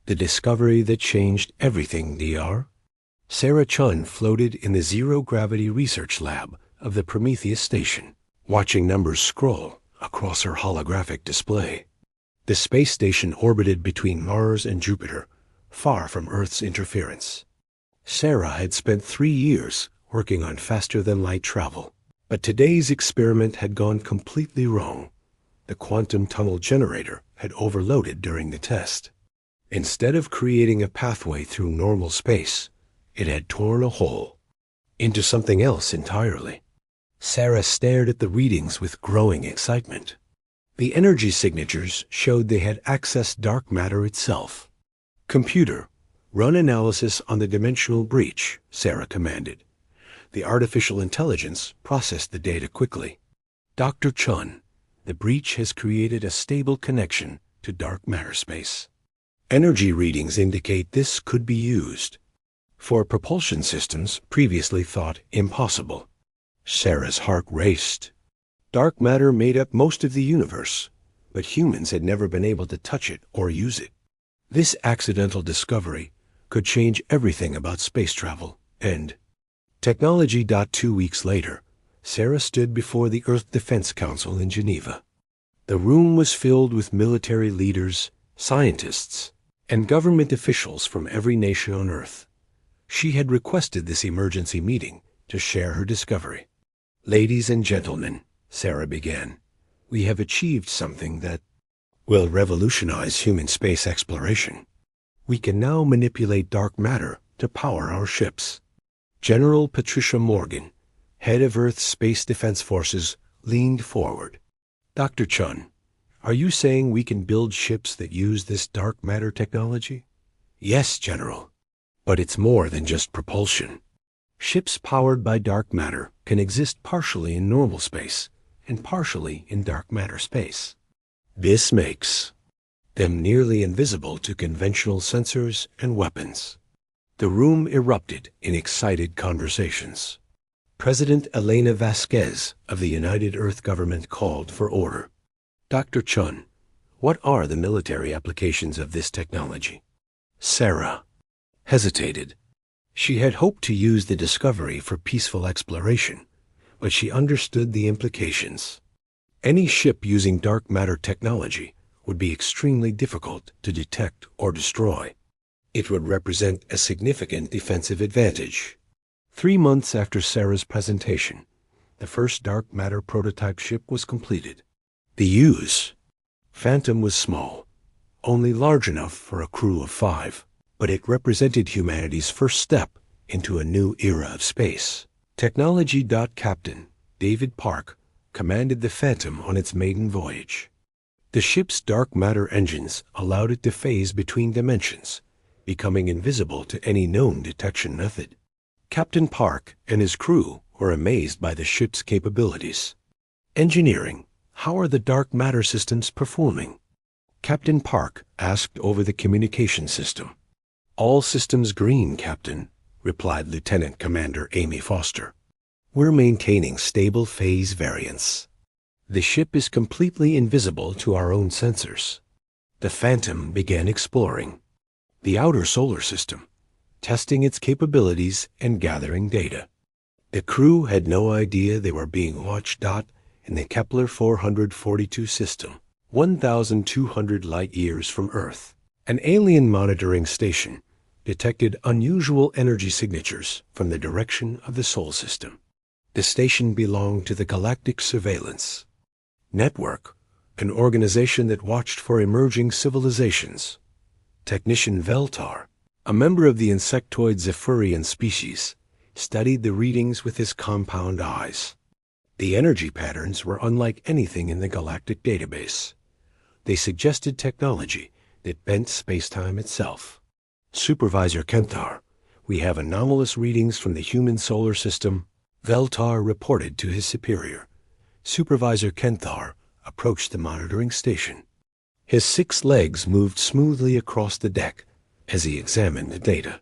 The discovery that changed everything, DR. Sarah Chun floated in the zero-gravity research lab of the Prometheus station, watching numbers scroll across her holographic display. The space station orbited between Mars and Jupiter, far from Earth's interference. Sarah had spent 3 years working on faster-than-light travel, but today's experiment had gone completely wrong. The quantum tunnel generator had overloaded during the test. Instead of creating a pathway through normal space, it had torn a hole into something else entirely. Sarah stared at the readings with growing excitement. The energy signatures showed they had accessed dark matter itself. "Computer, run analysis on the dimensional breach," Sarah commanded. The artificial intelligence processed the data quickly. "Dr. Chun, the breach has created a stable connection to dark matter space. Energy readings indicate this could be used for propulsion systems previously thought impossible." Sarah's heart raced. Dark matter made up most of the universe, but humans had never been able to touch it or use it. This accidental discovery could change everything about space travel and technology. 2 weeks later, Sarah stood before the Earth Defense Council in Geneva. The room was filled with military leaders, scientists, and government officials from every nation on Earth. She had requested this emergency meeting to share her discovery. "Ladies and gentlemen," Sarah began, "we have achieved something that will revolutionize human space exploration. We can now manipulate dark matter to power our ships." General Patricia Morgan, head of Earth's Space Defense Forces, leaned forward. "Dr. Chun, are you saying we can build ships that use this dark matter technology?" "Yes, General. But it's more than just propulsion. Ships powered by dark matter can exist partially in normal space and partially in dark matter space. This makes them nearly invisible to conventional sensors and weapons." The room erupted in excited conversations. President Elena Vasquez of the United Earth Government called for order. "Dr. Chun, what are the military applications of this technology?" Sarah hesitated. She had hoped to use the discovery for peaceful exploration, but she understood the implications. Any ship using dark matter technology would be extremely difficult to detect or destroy. It would represent a significant defensive advantage. 3 months after Sarah's presentation, the first dark matter prototype ship was completed. The use Phantom was small, only large enough for a crew of 5, but it represented humanity's first step into a new era of space. Technology. Captain David Park commanded the Phantom on its maiden voyage. The ship's dark matter engines allowed it to phase between dimensions, becoming invisible to any known detection method. Captain Park and his crew were amazed by the ship's capabilities. "Engineering, how are the dark matter systems performing?" Captain Park asked over the communication system. "All systems green, Captain," replied Lieutenant Commander Amy Foster. "We're maintaining stable phase variance. The ship is completely invisible to our own sensors." The Phantom began exploring the outer solar system, testing its capabilities and gathering data. The crew had no idea they were being watched. In the Kepler 442 system, 1,200 light-years from Earth, an alien monitoring station detected unusual energy signatures from the direction of the Sol system. The station belonged to the Galactic Surveillance Network, an organization that watched for emerging civilizations. Technician Veltar, a member of the insectoid Zephyrian species, studied the readings with his compound eyes. The energy patterns were unlike anything in the galactic database. They suggested technology that bent spacetime itself. "Supervisor Kenthar, we have anomalous readings from the human solar system," Veltar reported to his superior. Supervisor Kenthar approached the monitoring station. His 6 legs moved smoothly across the deck as he examined the data.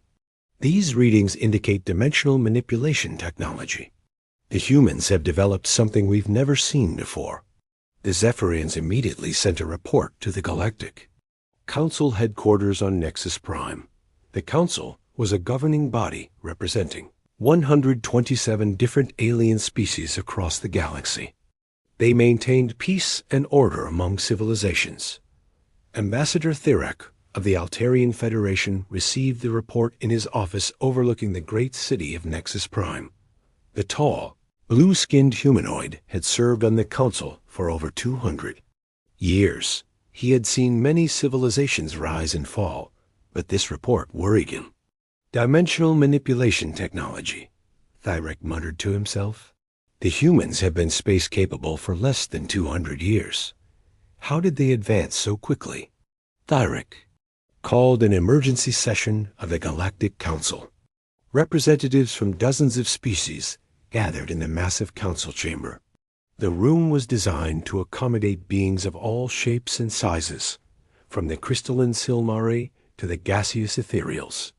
"These readings indicate dimensional manipulation technology. The humans have developed something we've never seen before." The Zephyrians immediately sent a report to the Galactic Council headquarters on Nexus Prime. The Council was a governing body representing 127 different alien species across the galaxy. They maintained peace and order among civilizations. Ambassador Thirek of the Altarian Federation received the report in his office overlooking the great city of Nexus Prime. The tall, blue-skinned humanoid had served on the Council for over 200 years. He had seen many civilizations rise and fall, but this report worried him. Dimensional manipulation technology, Thirek muttered to himself. The humans have been space-capable for less than 200 years. How did they advance so quickly? Thirek called an emergency session of the Galactic Council. Representatives from dozens of species gathered in the massive council chamber. The room was designed to accommodate beings of all shapes and sizes, from the crystalline Silmari to the gaseous ethereals.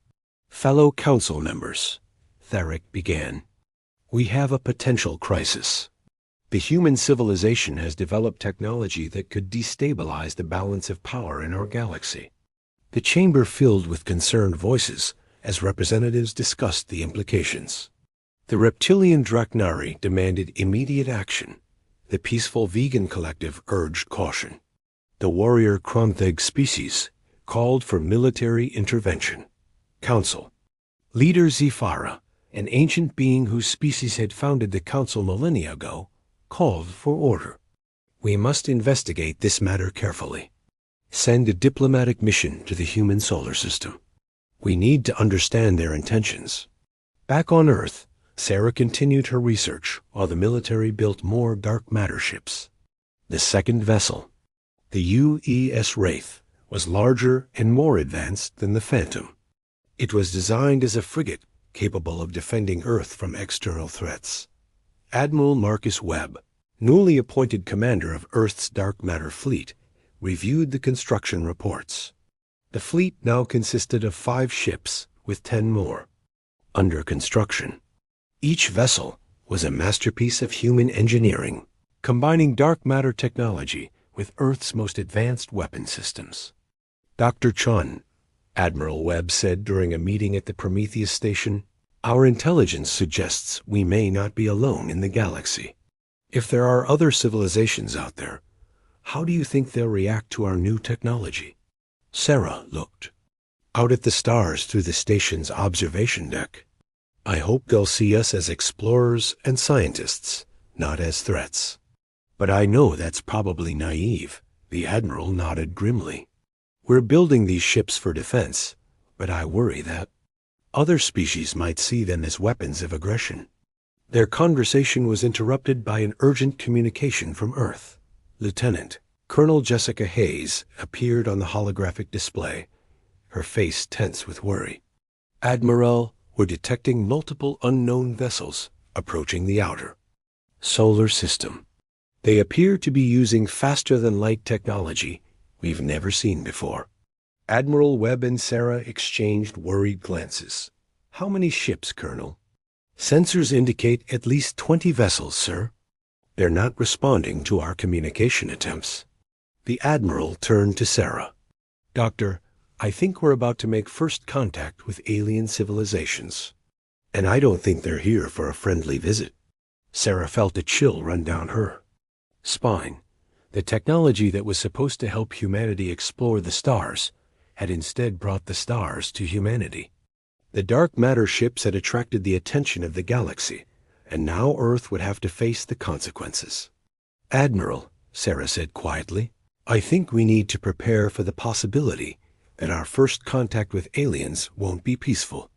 Fellow council members, Thirek began, we have a potential crisis. The human civilization has developed technology that could destabilize the balance of power in our galaxy. The chamber filled with concerned voices as representatives discussed the implications. The reptilian Draknari demanded immediate action. The peaceful vegan collective urged caution. The warrior Krontheg species called for military intervention. Council. Leader Zephyra, an ancient being whose species had founded the Council millennia ago, called for order. We must investigate this matter carefully. Send a diplomatic mission to the human solar system. We need to understand their intentions. Back on Earth, Sarah continued her research while the military built more dark matter ships. The second vessel, the UES Wraith, was larger and more advanced than the Phantom. It was designed as a frigate capable of defending Earth from external threats. Admiral Marcus Webb, newly appointed commander of Earth's dark matter fleet, reviewed the construction reports. The fleet now consisted of 5 ships with 10 more under construction. Each vessel was a masterpiece of human engineering, combining dark matter technology with Earth's most advanced weapon systems. Dr. Chun, Admiral Webb said during a meeting at the Prometheus station, our intelligence suggests we may not be alone in the galaxy. If there are other civilizations out there, how do you think they'll react to our new technology? Sarah looked out at the stars through the station's observation deck. I hope they'll see us as explorers and scientists, not as threats. But I know that's probably naive. The Admiral nodded grimly. We're building these ships for defense, but I worry that other species might see them as weapons of aggression. Their conversation was interrupted by an urgent communication from Earth. Lieutenant Colonel Jessica Hayes appeared on the holographic display, her face tense with worry. Admiral, we're detecting multiple unknown vessels approaching the outer solar system. They appear to be using faster-than-light technology we've never seen before. Admiral Webb and Sarah exchanged worried glances. How many ships, Colonel? Sensors indicate at least 20 vessels, sir. They're not responding to our communication attempts. The Admiral turned to Sarah. Doctor, I think we're about to make first contact with alien civilizations. And I don't think they're here for a friendly visit. Sarah felt a chill run down her spine. The technology that was supposed to help humanity explore the stars had instead brought the stars to humanity. The dark matter ships had attracted the attention of the galaxy, and now Earth would have to face the consequences. Admiral, Sarah said quietly, I think we need to prepare for the possibility that our first contact with aliens won't be peaceful.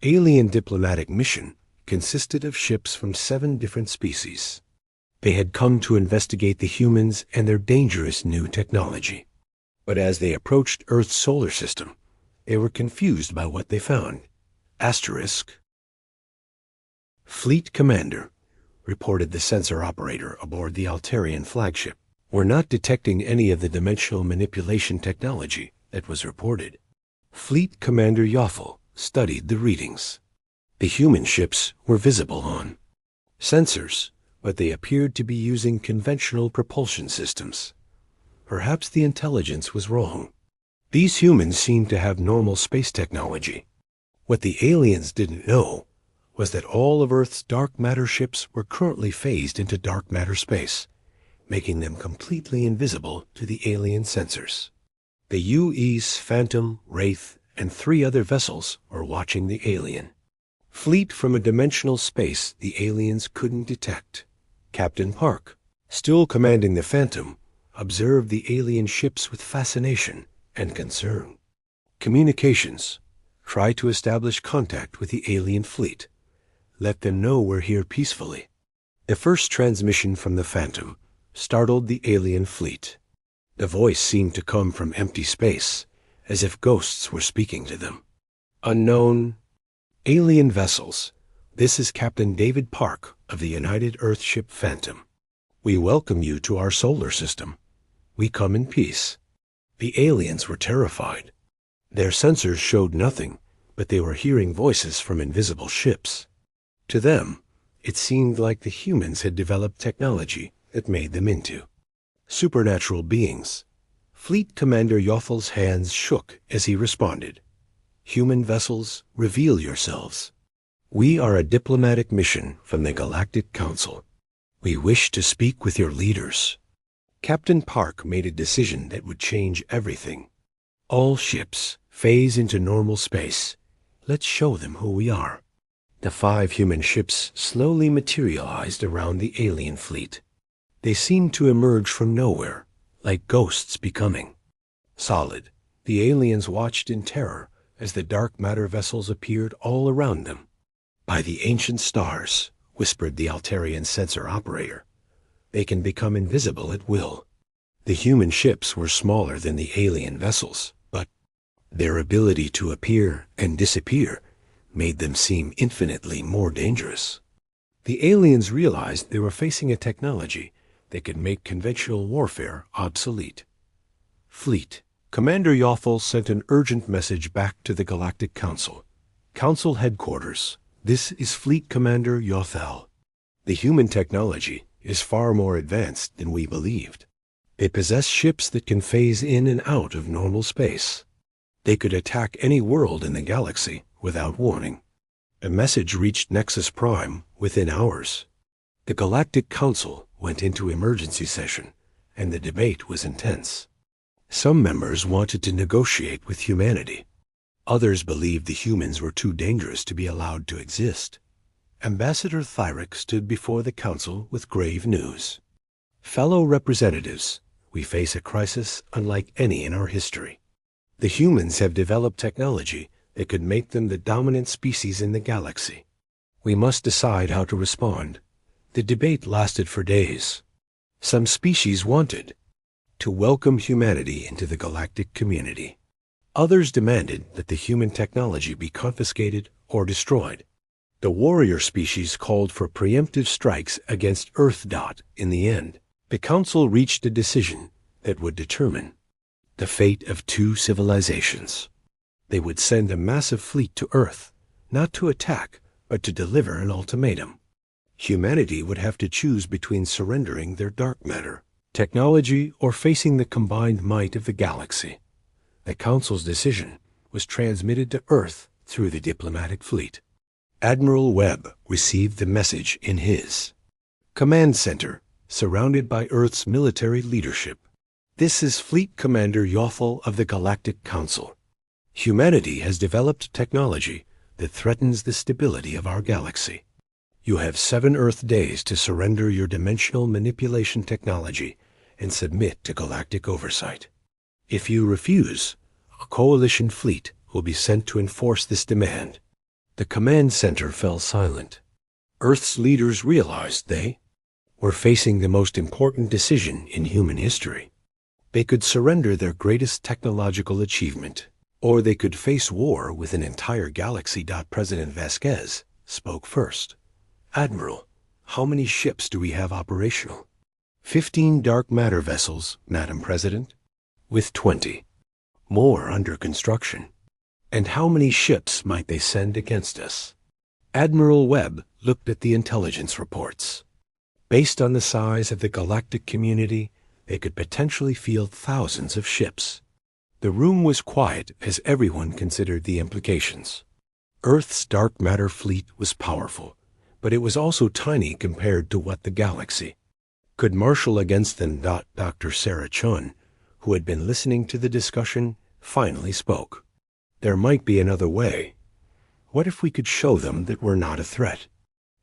Alien diplomatic mission consisted of ships from 7 different species. They had come to investigate the humans and their dangerous new technology. But as they approached Earth's solar system, they were confused by what they found. Asterisk. Fleet Commander, reported the sensor operator aboard the Altarian flagship. We're not detecting any of the dimensional manipulation technology that was reported. Fleet Commander Yoffel studied the readings. The human ships were visible on sensors, but they appeared to be using conventional propulsion systems. Perhaps the intelligence was wrong. These humans seemed to have normal space technology. What the aliens didn't know was that all of Earth's dark matter ships were currently phased into dark matter space, making them completely invisible to the alien sensors. The UE's Phantom, Wraith, and 3 other vessels were watching the alien fleet from a dimensional space the aliens couldn't detect. Captain Park, still commanding the Phantom, observed the alien ships with fascination and concern. Communications. Try to establish contact with the alien fleet. Let them know we're here peacefully. The first transmission from the Phantom startled the alien fleet. The voice seemed to come from empty space, as if ghosts were speaking to them. Unknown alien vessels. This is Captain David Park of the United Earthship Phantom. We welcome you to our solar system. We come in peace. The aliens were terrified. Their sensors showed nothing, but they were hearing voices from invisible ships. To them, it seemed like the humans had developed technology that made them into supernatural beings. Fleet Commander Yothel's hands shook as he responded. Human vessels, reveal yourselves. We are a diplomatic mission from the Galactic Council. We wish to speak with your leaders. Captain Park made a decision that would change everything. All ships, phase into normal space. Let's show them who we are. The 5 human ships slowly materialized around the alien fleet. They seemed to emerge from nowhere, like ghosts becoming solid. The aliens watched in terror as the dark matter vessels appeared all around them. By the ancient stars, whispered the Altarian sensor operator. They can become invisible at will. The human ships were smaller than the alien vessels, but their ability to appear and disappear made them seem infinitely more dangerous. The aliens realized they were facing a technology that could make conventional warfare obsolete. Fleet. Commander Yothel sent an urgent message back to the Galactic Council. Council Headquarters. This is Fleet Commander Yothel. The human technology is far more advanced than we believed. They possess ships that can phase in and out of normal space. They could attack any world in the galaxy without warning. A message reached Nexus Prime within hours. The Galactic Council went into emergency session, and the debate was intense. Some members wanted to negotiate with humanity. Others believed the humans were too dangerous to be allowed to exist. Ambassador Thyric stood before the council with grave news. Fellow representatives, we face a crisis unlike any in our history. The humans have developed technology that could make them the dominant species in the galaxy. We must decide how to respond. The debate lasted for days. Some species wanted to welcome humanity into the galactic community. Others demanded that the human technology be confiscated or destroyed. The warrior species called for preemptive strikes against Earth. In the end, the Council reached a decision that would determine the fate of 2 civilizations. They would send a massive fleet to Earth, not to attack, but to deliver an ultimatum. Humanity would have to choose between surrendering their dark matter technology or facing the combined might of the galaxy. The Council's decision was transmitted to Earth through the diplomatic fleet. Admiral Webb received the message in his command center, surrounded by Earth's military leadership. This is Fleet Commander Yothel of the Galactic Council. Humanity has developed technology that threatens the stability of our galaxy. You have 7 Earth days to surrender your dimensional manipulation technology and submit to galactic oversight. If you refuse, a coalition fleet will be sent to enforce this demand. The command center fell silent. Earth's leaders realized they were facing the most important decision in human history. They could surrender their greatest technological achievement, or they could face war with an entire galaxy. President Vasquez spoke first. Admiral, how many ships do we have operational? 15 dark matter vessels, Madam President, with 20 more under construction. And how many ships might they send against us? Admiral Webb looked at the intelligence reports. Based on the size of the galactic community, they could potentially field thousands of ships. The room was quiet as everyone considered the implications. Earth's dark matter fleet was powerful, but it was also tiny compared to what the galaxy could marshal against them. Dr. Sarah Chun, who had been listening to the discussion, finally spoke. There might be another way. What if we could show them that we're not a threat?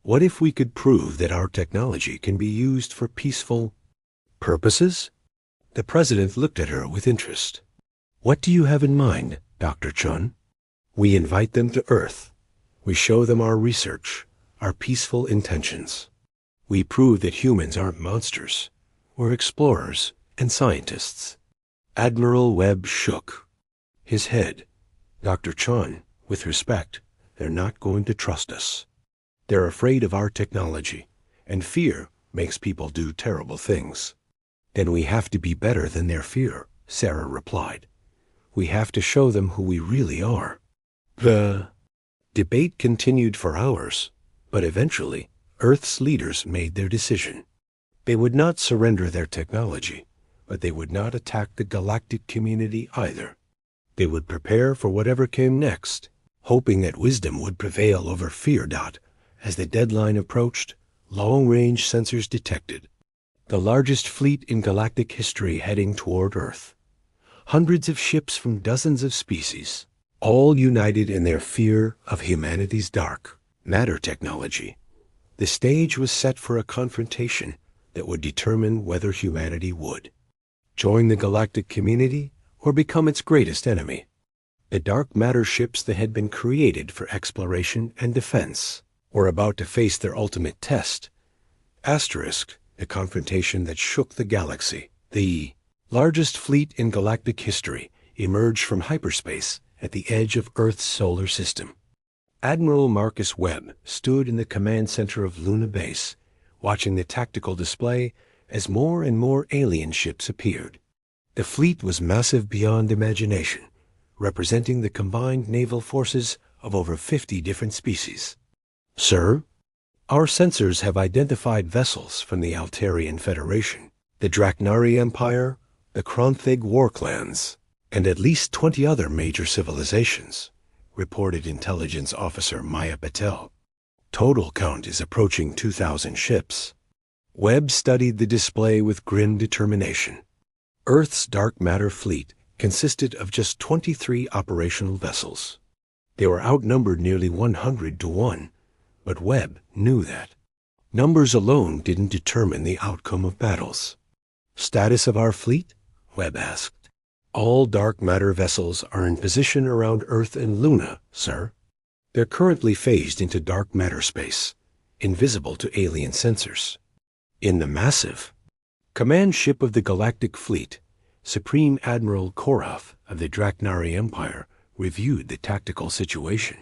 What if we could prove that our technology can be used for peaceful purposes? The president looked at her with interest. What do you have in mind, Dr. Chun? We invite them to Earth. We show them our research, our peaceful intentions. We prove that humans aren't monsters. We're explorers and scientists. Admiral Webb shook his head. Dr. Chun, with respect, they're not going to trust us. They're afraid of our technology, and fear makes people do terrible things. Then we have to be better than their fear, Sarah replied. We have to show them who we really are. The debate continued for hours, but eventually Earth's leaders made their decision. They would not surrender their technology, but they would not attack the galactic community either. They would prepare for whatever came next, hoping that wisdom would prevail over fear. As the deadline approached, long-range sensors detected the largest fleet in galactic history heading toward Earth. Hundreds of ships from dozens of species, all united in their fear of humanity's dark matter technology. The stage was set for a confrontation that would determine whether humanity would join the galactic community or become its greatest enemy. The dark matter ships that had been created for exploration and defense were about to face their ultimate test. The confrontation that shook the galaxy. The largest fleet in galactic history emerged from hyperspace at the edge of Earth's solar system. Admiral Marcus Webb stood in the command center of Luna Base, watching the tactical display as more and more alien ships appeared. The fleet was massive beyond imagination, representing the combined naval forces of over 50 different species. Sir, our sensors have identified vessels from the Altarian Federation, the Draknari Empire, the Kronthig war clans, and at least 20 other major civilizations, reported Intelligence Officer Maya Patel. Total count is approaching 2,000 ships. Webb studied the display with grim determination. Earth's dark matter fleet consisted of just 23 operational vessels. They were outnumbered nearly 100 to 1, but Webb knew that. Numbers alone didn't determine the outcome of battles. Status of our fleet? Webb asked. All dark matter vessels are in position around Earth and Luna, sir. They're currently phased into dark matter space, invisible to alien sensors. In the massive command ship of the Galactic Fleet, Supreme Admiral Korath of the Draknari Empire reviewed the tactical situation.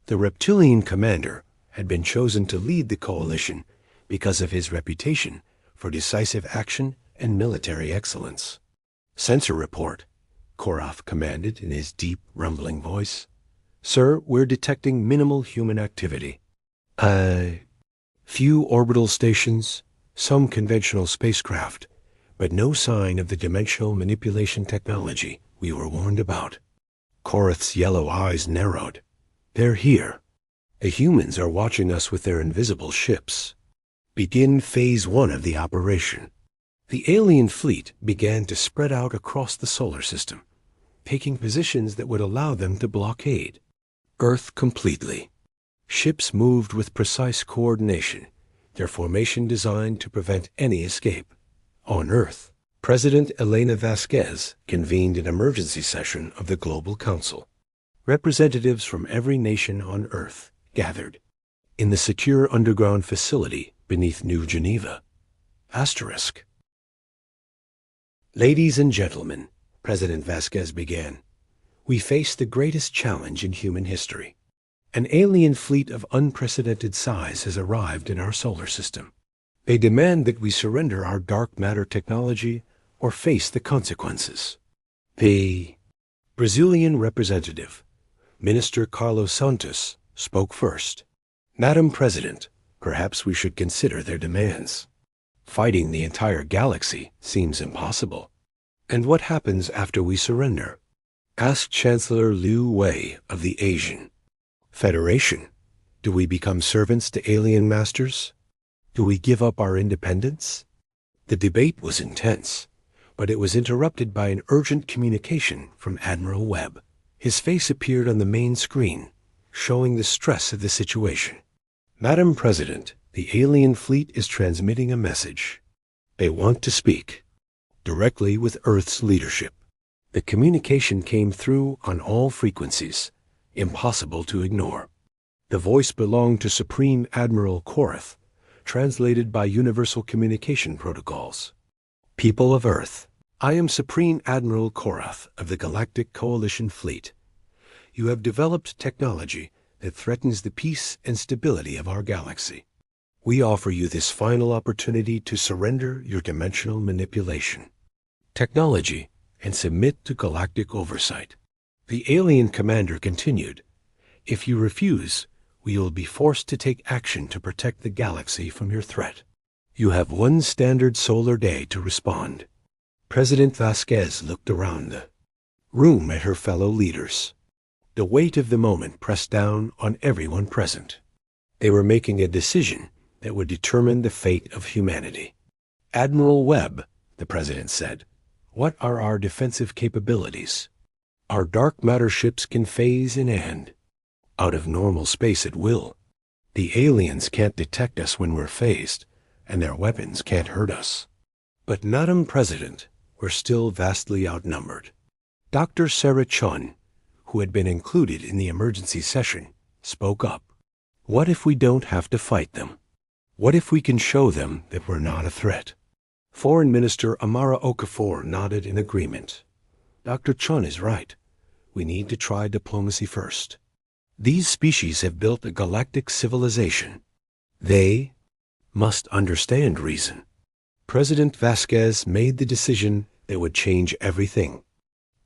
The reptilian commander had been chosen to lead the coalition because of his reputation for decisive action and military excellence. Sensor report, Korath commanded in his deep, rumbling voice. Sir, we're detecting minimal human activity. Few orbital stations, some conventional spacecraft, but no sign of the dimensional manipulation technology we were warned about. Korath's yellow eyes narrowed. They're here. The humans are watching us with their invisible ships. Begin Phase 1 of the operation. The alien fleet began to spread out across the solar system, taking positions that would allow them to blockade Earth completely. Ships moved with precise coordination, their formation designed to prevent any escape. On Earth, President Elena Vasquez convened an emergency session of the Global Council. Representatives from every nation on Earth gathered in the secure underground facility beneath New Geneva. Ladies and gentlemen, President Vasquez began, we face the greatest challenge in human history. An alien fleet of unprecedented size has arrived in our solar system. They demand that we surrender our dark matter technology or face the consequences. The Brazilian representative, Minister Carlos Santos, spoke first. Madam President, perhaps we should consider their demands. Fighting the entire galaxy seems impossible. And what happens after we surrender? asked Chancellor Liu Wei of the Asian Federation. Do we become servants to alien masters? Do we give up our independence? The debate was intense, but it was interrupted by an urgent communication from Admiral Webb. His face appeared on the main screen, showing the stress of the situation. Madam President, the alien fleet is transmitting a message. They want to speak directly with Earth's leadership. The communication came through on all frequencies, impossible to ignore. The voice belonged to Supreme Admiral Korath, translated by Universal Communication Protocols. People of Earth, I am Supreme Admiral Korath of the Galactic Coalition Fleet. You have developed technology that threatens the peace and stability of our galaxy. We offer you this final opportunity to surrender your dimensional manipulation technology and submit to galactic oversight. The alien commander continued, if you refuse, we will be forced to take action to protect the galaxy from your threat. You have one standard solar day to respond. President Vasquez looked around the room at her fellow leaders. The weight of the moment pressed down on everyone present. They were making a decision that would determine the fate of humanity. Admiral Webb, the president said, what are our defensive capabilities? Our dark matter ships can phase in and out of normal space at will. The aliens can't detect us when we're phased, and their weapons can't hurt us. But Madam President, we're still vastly outnumbered. Dr. Sarah Chun, who had been included in the emergency session, spoke up. What if we don't have to fight them? What if we can show them that we're not a threat? Foreign Minister Amara Okafor nodded in agreement. Dr. Chun is right. We need to try diplomacy first. These species have built a galactic civilization. They must understand reason. President Vasquez made the decision that would change everything.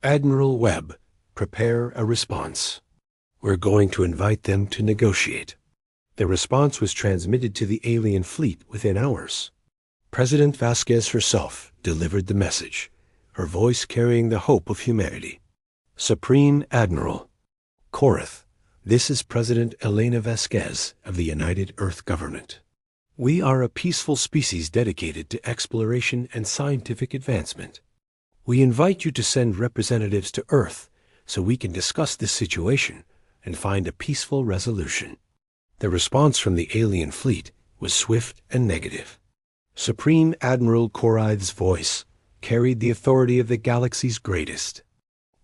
Admiral Webb, prepare a response. We're going to invite them to negotiate. The response was transmitted to the alien fleet within hours. President Vasquez herself delivered the message, her voice carrying the hope of humanity. Supreme Admiral Korath, this is President Elena Vasquez of the United Earth Government. We are a peaceful species dedicated to exploration and scientific advancement. We invite you to send representatives to Earth so we can discuss this situation and find a peaceful resolution. The response from the alien fleet was swift and negative. Supreme Admiral Korath's voice carried the authority of the galaxy's greatest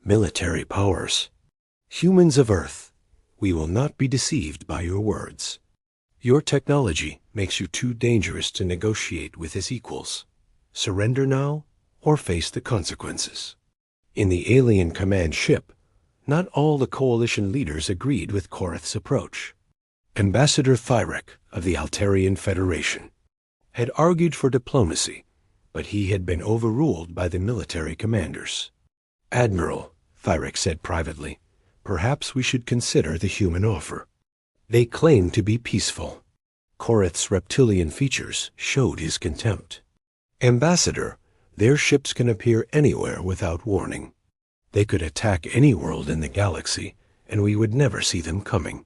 military powers. Humans of Earth, we will not be deceived by your words. Your technology makes you too dangerous to negotiate with his equals. Surrender now or face the consequences. In the alien command ship, not all the coalition leaders agreed with Korath's approach. Ambassador Thyrek of the Altarian Federation had argued for diplomacy, but he had been overruled by the military commanders. Admiral, Thyrek said privately, perhaps we should consider the human offer. They claim to be peaceful. Korath's reptilian features showed his contempt. Ambassador, their ships can appear anywhere without warning. They could attack any world in the galaxy, and we would never see them coming.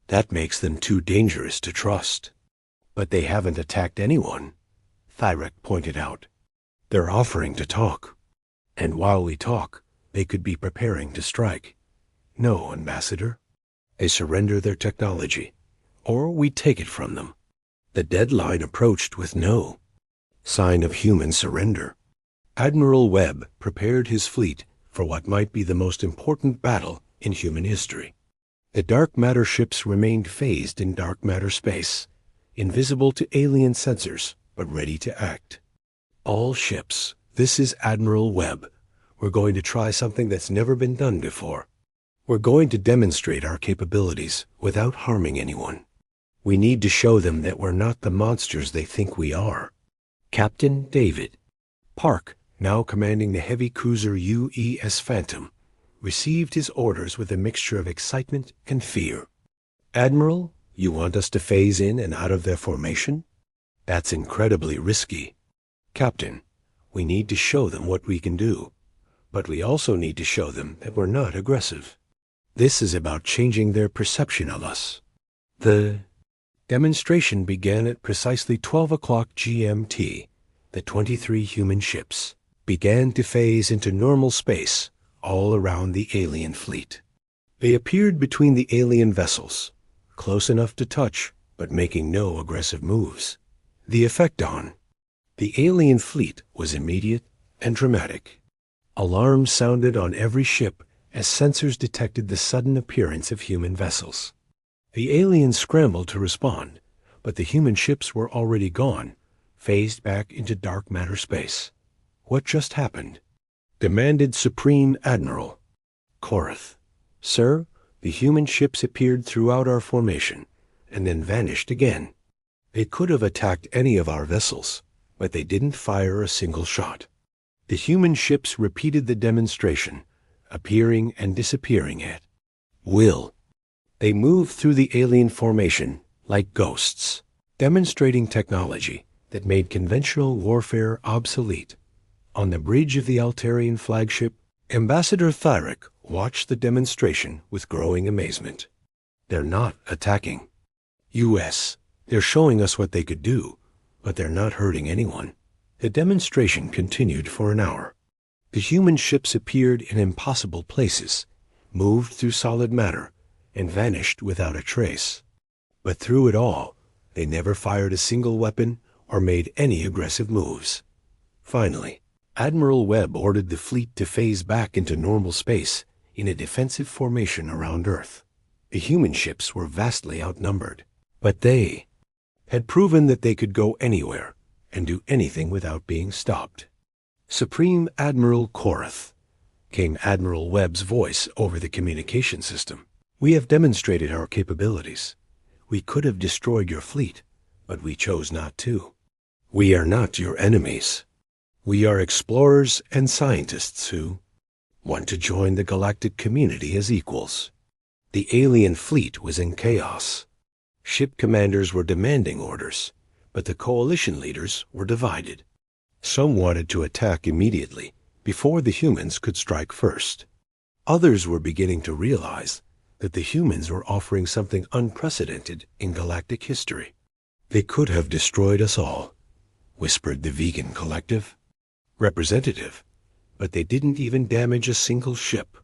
That makes them too dangerous to trust. But they haven't attacked anyone, Thyrek pointed out. They're offering to talk. And while we talk, they could be preparing to strike. No, Ambassador. They surrender their technology, or we take it from them. The deadline approached with no sign of human surrender. Admiral Webb prepared his fleet for what might be the most important battle in human history. The dark matter ships remained phased in dark matter space, invisible to alien sensors, but ready to act. All ships, this is Admiral Webb. We're going to try something that's never been done before. We're going to demonstrate our capabilities without harming anyone. We need to show them that we're not the monsters they think we are. Captain David Park, now commanding the heavy cruiser UES Phantom, received his orders with a mixture of excitement and fear. Admiral, you want us to phase in and out of their formation? That's incredibly risky. Captain, we need to show them what we can do. But we also need to show them that we're not aggressive. This is about changing their perception of us. The demonstration began at precisely 12 o'clock GMT. The 23 human ships began to phase into normal space all around the alien fleet. They appeared between the alien vessels, close enough to touch, but making no aggressive moves. The effect on the alien fleet was immediate and dramatic. Alarms sounded on every ship as sensors detected the sudden appearance of human vessels. The aliens scrambled to respond, but the human ships were already gone, phased back into dark matter space. What just happened? Demanded Supreme Admiral Korath. Sir, the human ships appeared throughout our formation, and then vanished again. They could have attacked any of our vessels, but they didn't fire a single shot. The human ships repeated the demonstration, appearing and disappearing at will. They moved through the alien formation like ghosts, demonstrating technology that made conventional warfare obsolete. On the bridge of the Altarian flagship, Ambassador Thyric watched the demonstration with growing amazement. They're not attacking. U.S. They're showing us what they could do, but they're not hurting anyone. The demonstration continued for an hour. The human ships appeared in impossible places, moved through solid matter, and vanished without a trace. But through it all, they never fired a single weapon or made any aggressive moves. Finally, Admiral Webb ordered the fleet to phase back into normal space in a defensive formation around Earth. The human ships were vastly outnumbered, but they had proven that they could go anywhere and do anything without being stopped. Supreme Admiral Korath, came Admiral Webb's voice over the communication system. We have demonstrated our capabilities. We could have destroyed your fleet, but we chose not to. We are not your enemies. We are explorers and scientists who want to join the galactic community as equals. The alien fleet was in chaos. Ship commanders were demanding orders, but the coalition leaders were divided. Some wanted to attack immediately, before the humans could strike first. Others were beginning to realize that the humans were offering something unprecedented in galactic history. They could have destroyed us all, whispered the vegan collective. Representative, but they didn't even damage a single ship.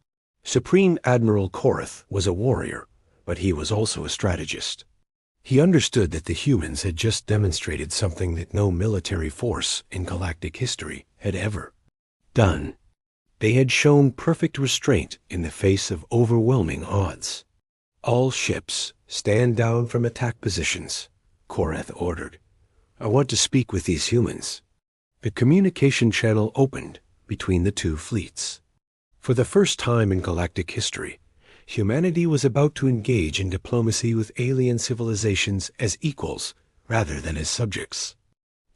Supreme Admiral Korath was a warrior, but he was also a strategist. He understood that the humans had just demonstrated something that no military force in galactic history had ever done. They had shown perfect restraint in the face of overwhelming odds. All ships, stand down from attack positions, Korath ordered. I want to speak with these humans. The communication channel opened between the two fleets. For the first time in galactic history, humanity was about to engage in diplomacy with alien civilizations as equals rather than as subjects.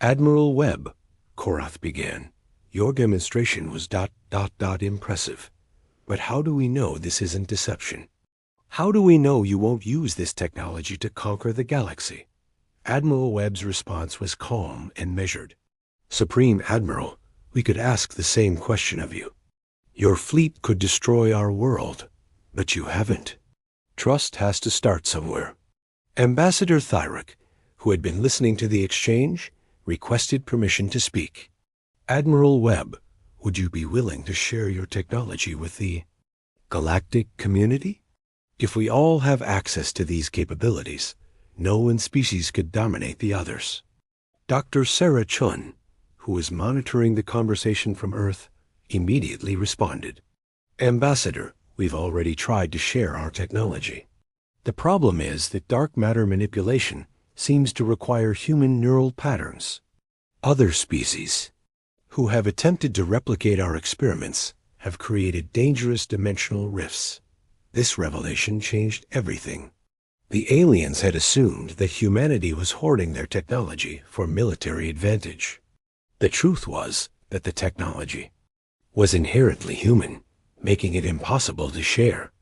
Admiral Webb, Korath began, your demonstration was ... impressive. But how do we know this isn't deception? How do we know you won't use this technology to conquer the galaxy? Admiral Webb's response was calm and measured. Supreme Admiral, we could ask the same question of you. Your fleet could destroy our world, but you haven't. Trust has to start somewhere. Ambassador Thyric, who had been listening to the exchange, requested permission to speak. Admiral Webb, would you be willing to share your technology with the galactic community? If we all have access to these capabilities, no one species could dominate the others. Dr. Sarah Chun, who was monitoring the conversation from Earth, immediately responded. Ambassador, we've already tried to share our technology. The problem is that dark matter manipulation seems to require human neural patterns. Other species, who have attempted to replicate our experiments, have created dangerous dimensional rifts. This revelation changed everything. The aliens had assumed that humanity was hoarding their technology for military advantage. The truth was that the technology was inherently human, making it impossible to share.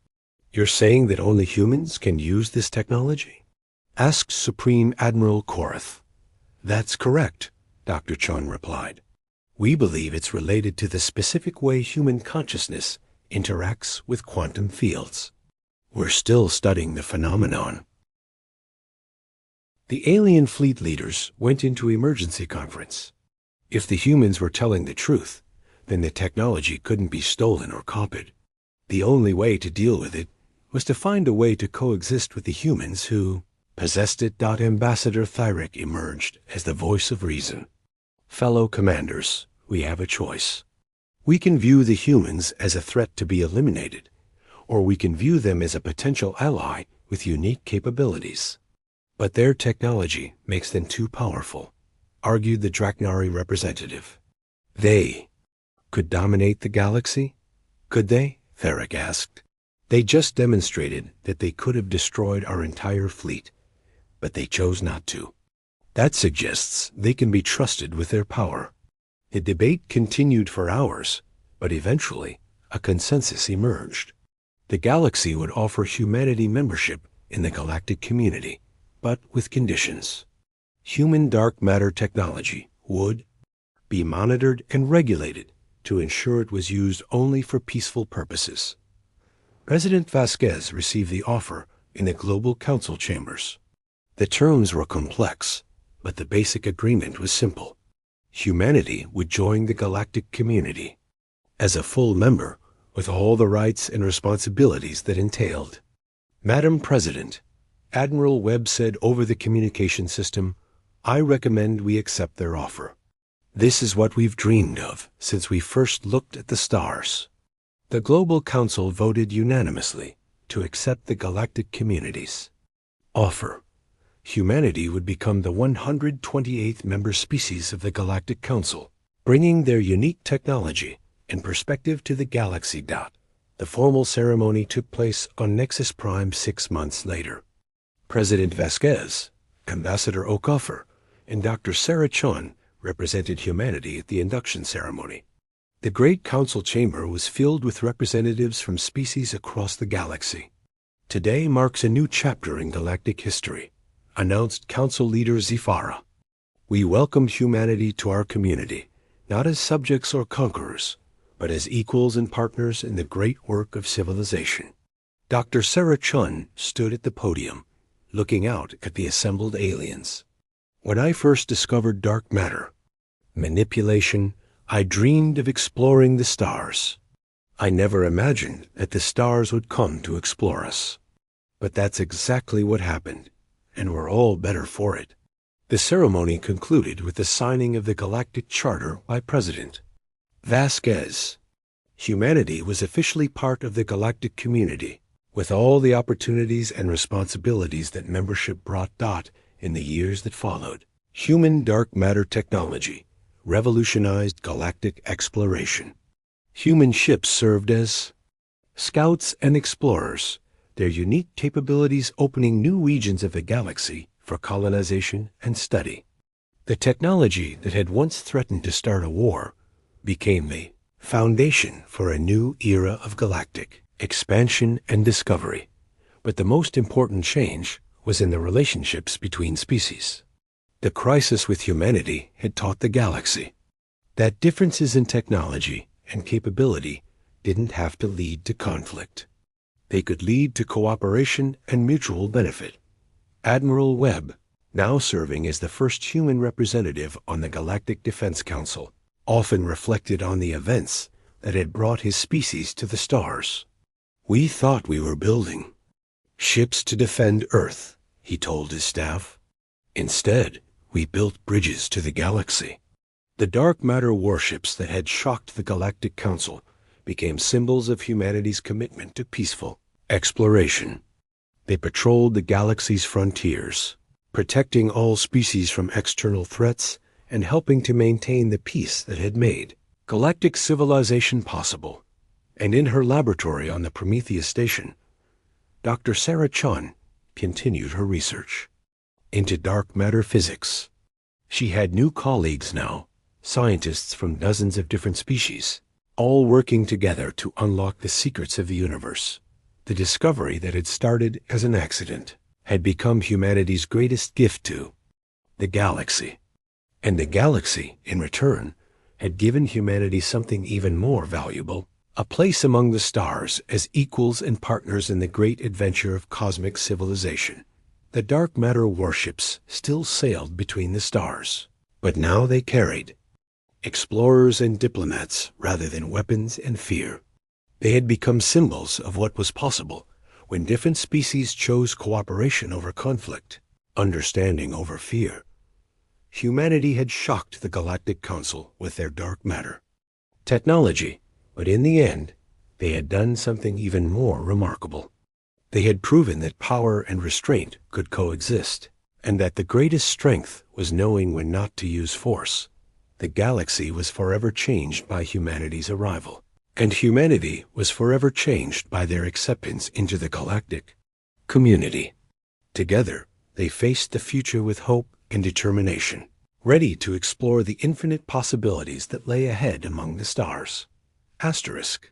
You're saying that only humans can use this technology? Asked Supreme Admiral Korath. That's correct, Dr. Chun replied. We believe it's related to the specific way human consciousness interacts with quantum fields. We're still studying the phenomenon. The alien fleet leaders went into emergency conference. If the humans were telling the truth, then the technology couldn't be stolen or copied. The only way to deal with it was to find a way to coexist with the humans who possessed it. Ambassador Thyrek emerged as the voice of reason. Fellow commanders, we have a choice. We can view the humans as a threat to be eliminated, or we can view them as a potential ally with unique capabilities. But their technology makes them too powerful, argued the Draknari representative. They could dominate the galaxy? Could they? Theric asked. They just demonstrated that they could have destroyed our entire fleet, but they chose not to. That suggests they can be trusted with their power. The debate continued for hours, but eventually a consensus emerged. The galaxy would offer humanity membership in the galactic community, but with conditions. Human dark matter technology would be monitored and regulated to ensure it was used only for peaceful purposes. President Vasquez received the offer in the Global Council chambers. The terms were complex, but the basic agreement was simple. Humanity would join the galactic community as a full member with all the rights and responsibilities that entailed. Madam President, Admiral Webb said over the communication system, "I recommend we accept their offer. This is what we've dreamed of since we first looked at the stars." The Global Council voted unanimously to accept the galactic community's offer. Humanity would become the 128th member species of the Galactic Council, bringing their unique technology and perspective to the galaxy. The formal ceremony took place on Nexus Prime 6 months later. President Vasquez, Ambassador Okafor, and Dr. Sarah Chun represented humanity at the induction ceremony. The Great Council chamber was filled with representatives from species across the galaxy. Today marks a new chapter in galactic history, announced Council leader Zifara. We welcome humanity to our community, not as subjects or conquerors, but as equals and partners in the great work of civilization. Dr. Sarah Chun stood at the podium, looking out at the assembled aliens. When I first discovered dark matter, manipulation, I dreamed of exploring the stars. I never imagined that the stars would come to explore us. But that's exactly what happened, and we're all better for it. The ceremony concluded with the signing of the Galactic Charter by President Vasquez. Humanity was officially part of the galactic community, with all the opportunities and responsibilities that membership brought. In the years that followed, human dark matter technology revolutionized galactic exploration. Human ships served as scouts and explorers, their unique capabilities opening new regions of the galaxy for colonization and study. The technology that had once threatened to start a war became the foundation for a new era of galactic expansion and discovery. But the most important change was in the relationships between species. The crisis with humanity had taught the galaxy that differences in technology and capability didn't have to lead to conflict. They could lead to cooperation and mutual benefit. Admiral Webb, now serving as the first human representative on the Galactic Defense Council, often reflected on the events that had brought his species to the stars. "We thought we were building ships to defend Earth," he told his staff. "Instead, we built bridges to the galaxy." The dark matter warships that had shocked the Galactic Council became symbols of humanity's commitment to peaceful exploration. They patrolled the galaxy's frontiers, protecting all species from external threats and helping to maintain the peace that had made galactic civilization possible. And in her laboratory on the Prometheus station, Dr. Sarah Chun continued her research into dark matter physics. She had new colleagues now, scientists from dozens of different species, all working together to unlock the secrets of the universe. The discovery that had started as an accident had become humanity's greatest gift to the galaxy. And the galaxy, in return, had given humanity something even more valuable, a place among the stars as equals and partners in the great adventure of cosmic civilization. The dark matter warships still sailed between the stars, but now they carried explorers and diplomats rather than weapons and fear. They had become symbols of what was possible when different species chose cooperation over conflict, understanding over fear. Humanity had shocked the Galactic Council with their dark matter technology, but in the end, they had done something even more remarkable. They had proven that power and restraint could coexist, and that the greatest strength was knowing when not to use force. The galaxy was forever changed by humanity's arrival, and humanity was forever changed by their acceptance into the galactic community. Together, they faced the future with hope and determination, ready to explore the infinite possibilities that lay ahead among the stars. Asterisk.